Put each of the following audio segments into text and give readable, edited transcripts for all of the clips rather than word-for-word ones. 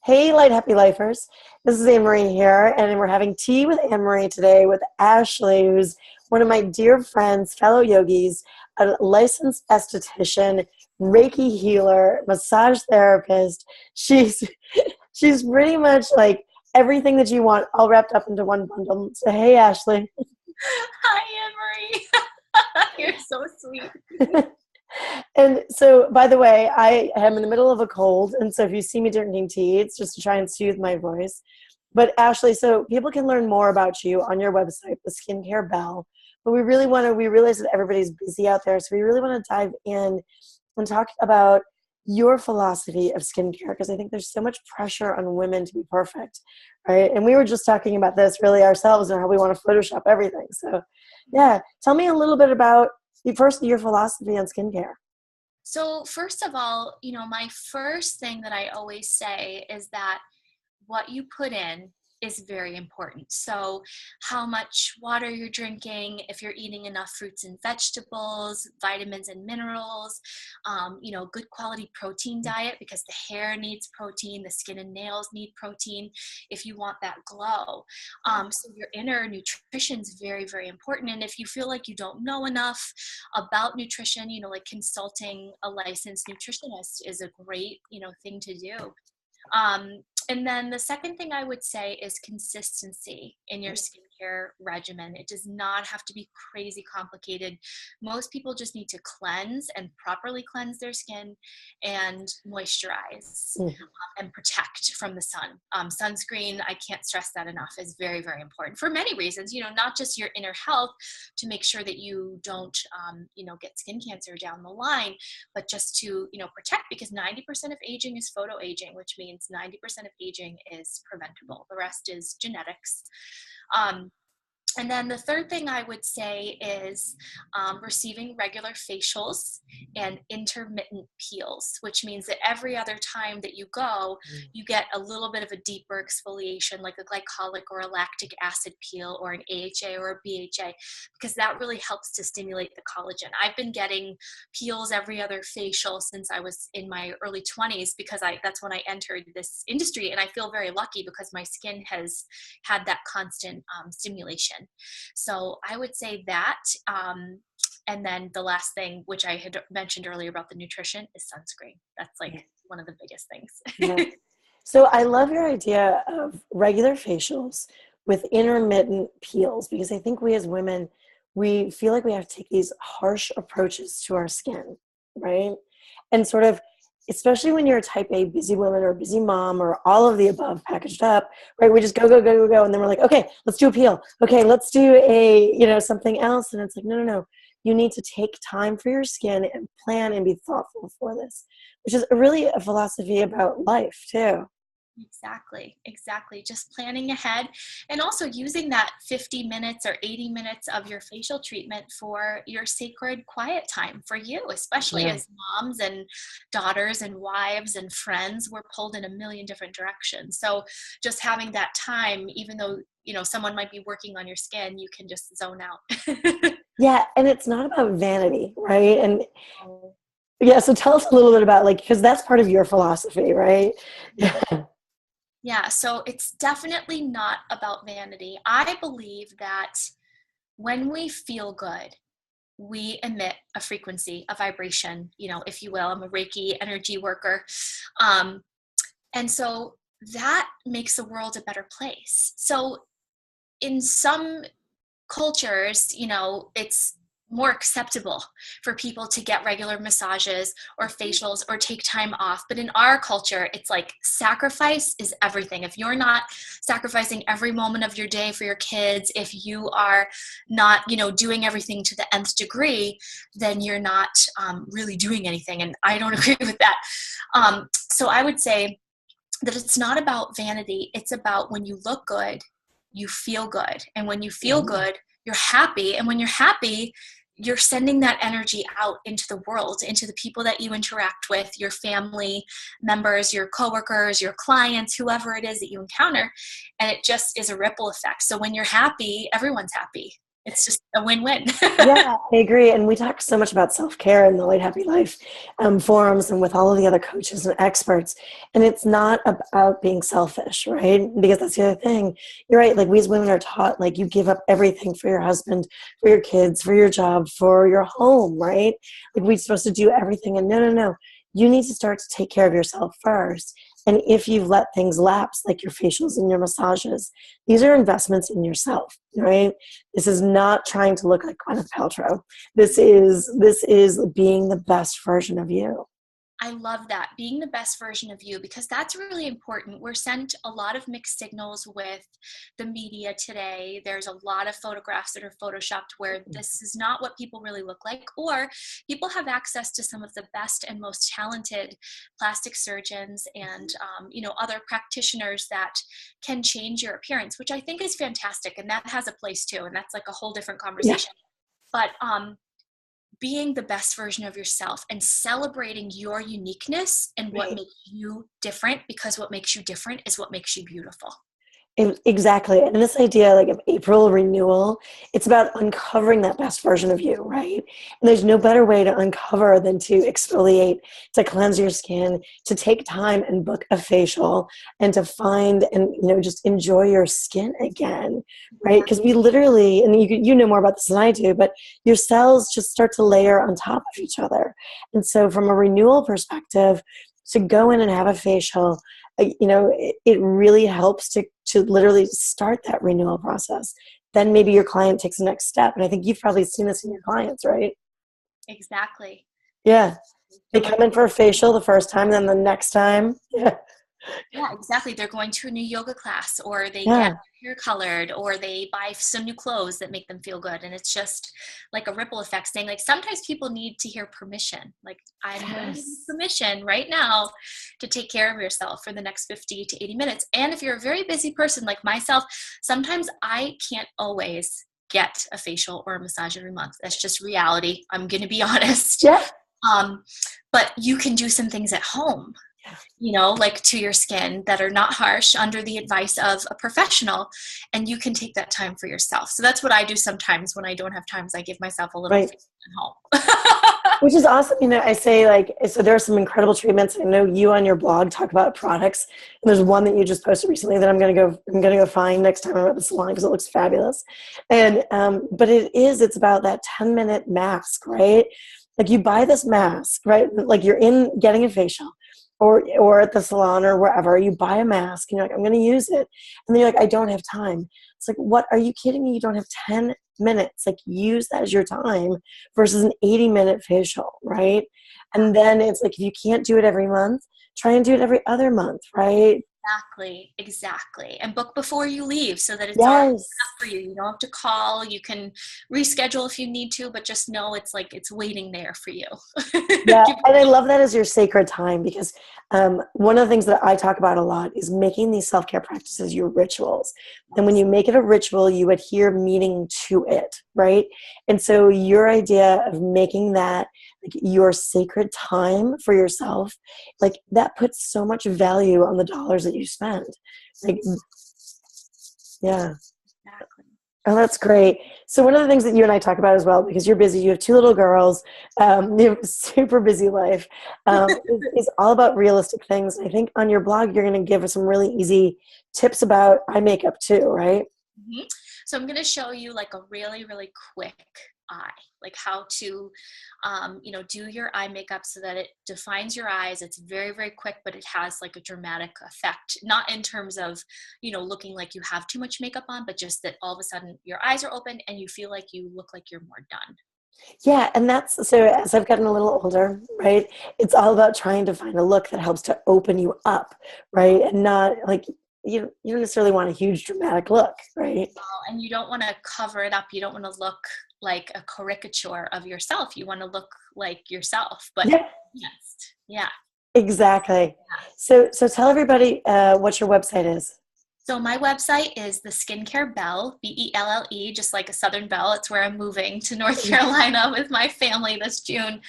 Hey, Light Happy Lifers. This is Anne Marie here, and we're having tea with Anne Marie today with Ashley, who's one of my dear friends, fellow yogis, a licensed esthetician, Reiki healer, massage therapist. She's she's pretty much like everything that you want, all wrapped up into one bundle. So, hey, Ashley. Hi, Anne-Marie. You're so sweet. And so, by the way, I am in the middle of a cold, and so if you see me drinking tea, it's just to try and soothe my voice. But Ashley, so people can learn more about you on your website, the Skincare Bell. But we realize that everybody's busy out there, so we really want to dive in and talk about your philosophy of skincare, because I think there's so much pressure on women to be perfect, right? And we were just talking about this really ourselves and how we want to Photoshop everything. So, yeah, tell me a little bit about first your philosophy on skincare. So first of all, my first thing that I always say is that what you put in is very important. So how much water you're drinking, if you're eating enough fruits and vegetables, vitamins and minerals, good quality protein diet, because the hair needs protein, the skin and nails need protein if you want that glow. So your inner nutrition is very, very important. And if you feel like you don't know enough about nutrition, like consulting a licensed nutritionist is a great, thing to do. And then the second thing I would say is consistency in your skincare regimen. It does not have to be crazy complicated. Most people just need to cleanse and properly cleanse their skin and moisturize and protect from the sun. Sunscreen, I can't stress that enough, is very, very important for many reasons, not just your inner health to make sure that you don't, get skin cancer down the line, but just to, protect, because 90% of aging is photo aging, which means 90% of aging is preventable. The rest is genetics. And then the third thing I would say is receiving regular facials and intermittent peels, which means that every other time that you go, you get a little bit of a deeper exfoliation, like a glycolic or a lactic acid peel or an AHA or a BHA, because that really helps to stimulate the collagen. I've been getting peels every other facial since I was in my early 20s, because that's when I entered this industry, and I feel very lucky because my skin has had that constant stimulation. So I would say that. And then the last thing, which I had mentioned earlier about the nutrition, is sunscreen. That's like one of the biggest things. Yeah. So I love your idea of regular facials with intermittent peels, because I think we as women, we feel like we have to take these harsh approaches to our skin, right? And sort of, especially when you're a type A busy woman or a busy mom or all of the above packaged up, right? We just go, go, go, go, go. And then we're like, okay, let's do a peel. Okay, let's do something else. And it's like, no, no, no. You need to take time for your skin and plan and be thoughtful for this, which is really a philosophy about life too. Exactly. Just planning ahead, and also using that 50 minutes or 80 minutes of your facial treatment for your sacred quiet time for you, especially Yeah. as moms and daughters and wives and friends. We're pulled in a million different directions. So just having that time, even though, someone might be working on your skin, you can just zone out. Yeah. And it's not about vanity, right? And yeah, so tell us a little bit about because that's part of your philosophy, right? Yeah, so it's definitely not about vanity. I believe that when we feel good, we emit a frequency, a vibration, if you will. I'm a Reiki energy worker. And so that makes the world a better place. So in some cultures, it's more acceptable for people to get regular massages or facials or take time off. But in our culture, it's like sacrifice is everything. If you're not sacrificing every moment of your day for your kids, if you are not, doing everything to the nth degree, then you're not really doing anything. And I don't agree with that. So I would say that it's not about vanity. It's about when you look good, you feel good. And when you feel good, you're happy. And when you're happy, you're sending that energy out into the world, into the people that you interact with, your family members, your coworkers, your clients, whoever it is that you encounter. And it just is a ripple effect. So when you're happy, everyone's happy. It's just a win-win. Yeah, I agree. And we talk so much about self-care in the Light Happy Life forums and with all of the other coaches and experts. And it's not about being selfish, right? Because that's the other thing. You're right. Like we as women are taught, like you give up everything for your husband, for your kids, for your job, for your home, right? Like we're supposed to do everything. And no, no, no. You need to start to take care of yourself first. And if you've let things lapse, like your facials and your massages, these are investments in yourself, right? This is not trying to look like Gwyneth Paltrow. This is being the best version of you. I love that, being the best version of you, because that's really important. We're sent a lot of mixed signals with the media today. There's a lot of photographs that are photoshopped where this is not what people really look like, or people have access to some of the best and most talented plastic surgeons and other practitioners that can change your appearance, which I think is fantastic, and that has a place too, and that's like a whole different Yeah. conversation. But being the best version of yourself and celebrating your uniqueness and what Right. makes you different, because what makes you different is what makes you beautiful. Exactly. And this idea like of April renewal, it's about uncovering that best version of you, right? And there's no better way to uncover than to exfoliate, to cleanse your skin, to take time and book a facial and to find and just enjoy your skin again, right? Because we literally, and you know more about this than I do, but your cells just start to layer on top of each other. And so from a renewal perspective, to go in and have a facial, it really helps to literally start that renewal process. Then maybe your client takes the next step. And I think you've probably seen this in your clients, right? Exactly. Yeah. They They're going, come in for a facial the first time, then the next time. Yeah. yeah, exactly. They're going to a new yoga class, or they get Yeah. hair colored, or they buy some new clothes that make them feel good. And it's just like a ripple effect, saying like sometimes people need to hear permission. Like, I'm going to give you Yes. permission right now to take care of yourself for the next 50 to 80 minutes. And if you're a very busy person like myself, sometimes I can't always get a facial or a massage every month. That's just reality. I'm going to be honest. Yeah. Um, but you can do some things at home, like to your skin, that are not harsh, under the advice of a professional, and you can take that time for yourself. So that's what I do sometimes when I don't have time, is I give myself a little Right. facial at home. Which is awesome. I say so there are some incredible treatments. I know you on your blog talk about products. And there's one that you just posted recently that I'm going to go find next time I'm at the salon because it looks fabulous. And, but it's about that 10-minute mask, right? Like you buy this mask, right? Like you're in getting a facial or at the salon or wherever, you buy a mask and you're like, I'm going to use it. And then you're like, I don't have time. It's like, what? Are you kidding me? You don't have 10 minutes. Like use that as your time versus an 80-minute facial, right? And then it's like, if you can't do it every month, try and do it every other month, right? Exactly. And book before you leave so that it's already Yes. up for you. You don't have to call. You can reschedule if you need to, but just know it's like it's waiting there for you. Yeah, and I love that as your sacred time because one of the things that I talk about a lot is making these self-care practices your rituals. And when you make it a ritual, you adhere meaning to it, right? And so your idea of making that like your sacred time for yourself, like that puts so much value on the dollars that you spend. Like, yeah. Exactly. Oh, that's great. So one of the things that you and I talk about as well, because you're busy, you have two little girls, you have a super busy life, is all about realistic things. I think on your blog, you're going to give us some really easy tips about eye makeup too, right? Mm-hmm. So I'm going to show you like a really, really quick eye, like how to, do your eye makeup so that it defines your eyes. It's very, very quick, but it has like a dramatic effect, not in terms of, looking like you have too much makeup on, but just that all of a sudden your eyes are open and you feel like you look like you're more done. Yeah, and that's so as I've gotten a little older, right? It's all about trying to find a look that helps to open you up, right? And not like you don't necessarily want a huge dramatic look, right? And you don't want to cover it up. You don't want to look like a caricature of yourself. You want to look like yourself, but Yeah, yes, yeah. exactly. So tell everybody what your website is. So my website is the Skincare Belle, Belle, just like a Southern belle. It's where I'm moving to North Carolina with my family this June.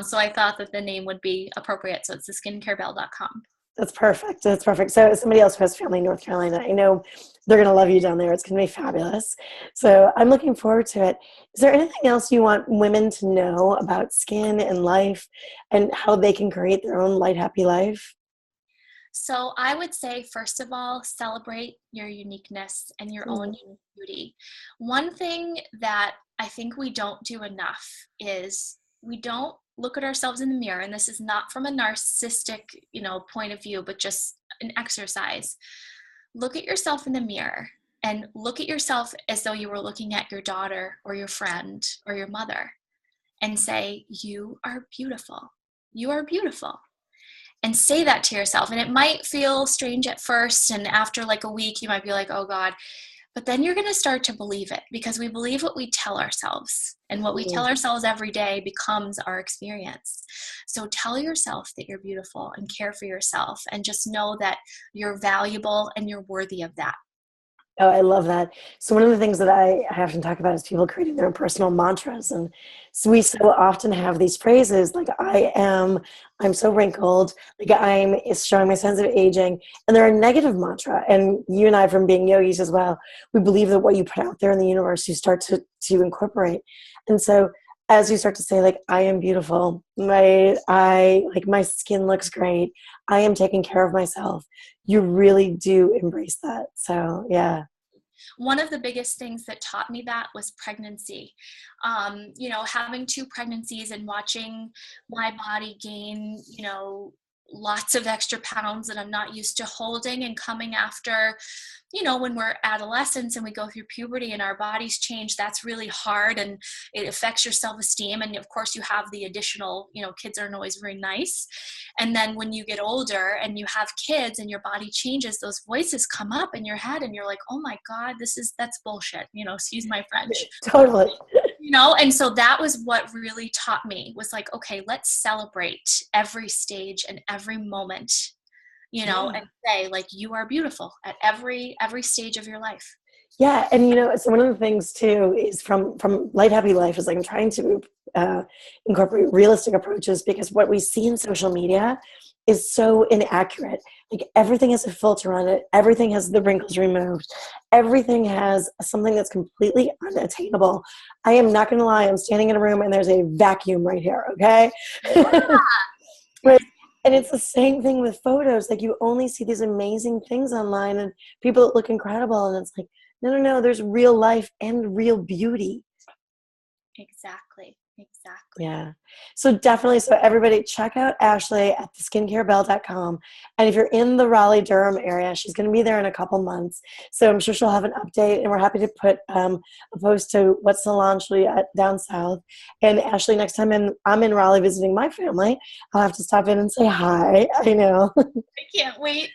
So I thought that the name would be appropriate. So it's the skincarebelle.com. That's perfect. That's perfect. So somebody else who has family in North Carolina, I know they're going to love you down there. It's going to be fabulous. So I'm looking forward to it. Is there anything else you want women to know about skin and life and how they can create their own light, happy life? So I would say, first of all, celebrate your uniqueness and your own Mm. beauty. One thing that I think we don't do enough is we don't look at ourselves in the mirror, and this is not from a narcissistic, point of view, but just an exercise. Look at yourself in the mirror and look at yourself as though you were looking at your daughter or your friend or your mother and say, "You are beautiful. You are beautiful." And say that to yourself. And it might feel strange at first. And after like a week, you might be like, oh God. But then you're going to start to believe it, because we believe what we tell ourselves. And what we tell ourselves every day becomes our experience. So tell yourself that you're beautiful and care for yourself. And just know that you're valuable and you're worthy of that. Oh, I love that. So one of the things that I often talk about is people creating their own personal mantras. And so we so often have these phrases like, I'm so wrinkled, like I'm is showing my signs of aging. And they're a negative mantra. And you and I, from being yogis as well, we believe that what you put out there in the universe, you start to incorporate. And so as you start to say, like, I am beautiful, my skin looks great, I am taking care of myself, you really do embrace that. So yeah. One of the biggest things that taught me that was pregnancy. Having two pregnancies and watching my body gain, lots of extra pounds that I'm not used to holding, and coming after, when we're adolescents and we go through puberty and our bodies change, that's really hard, and it affects your self-esteem. And of course you have the additional, kids aren't always very nice. And then when you get older and you have kids and your body changes, those voices come up in your head and you're like, oh my God, that's bullshit. Excuse my French. Totally. And so that was what really taught me, was like, okay, let's celebrate every stage and every moment, Yeah. and say, like, you are beautiful at every stage of your life. Yeah, and so one of the things too is from Light Happy Life is like I'm trying to incorporate realistic approaches, because what we see in social media is so inaccurate. Like everything has a filter on it, everything has the wrinkles removed, everything has something that's completely unattainable. I am not going to lie, I'm standing in a room and there's a vacuum right here. Okay. Yeah. Right. And it's the same thing with photos. Like you only see these amazing things online and people that look incredible. And it's like, no, there's real life and real beauty. Exactly. Yeah. So definitely, so everybody check out Ashli at theskincarebell.com. And if you're in the Raleigh-Durham area, she's going to be there in a couple months. So I'm sure she'll have an update, and we're happy to put a post to what salon she'll be at down south. And Ashli, next time I'm in Raleigh visiting my family, I'll have to stop in and say hi. I know. I can't wait.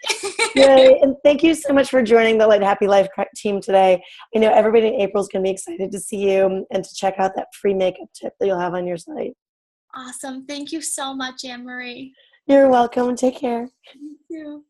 Yay. And thank you so much for joining the Light Happy Life team today. I know everybody in April is going to be excited to see you and to check out that free makeup tip that you'll have on your site. Awesome. Thank you so much, Anne Marie. You're welcome. Take care. You too.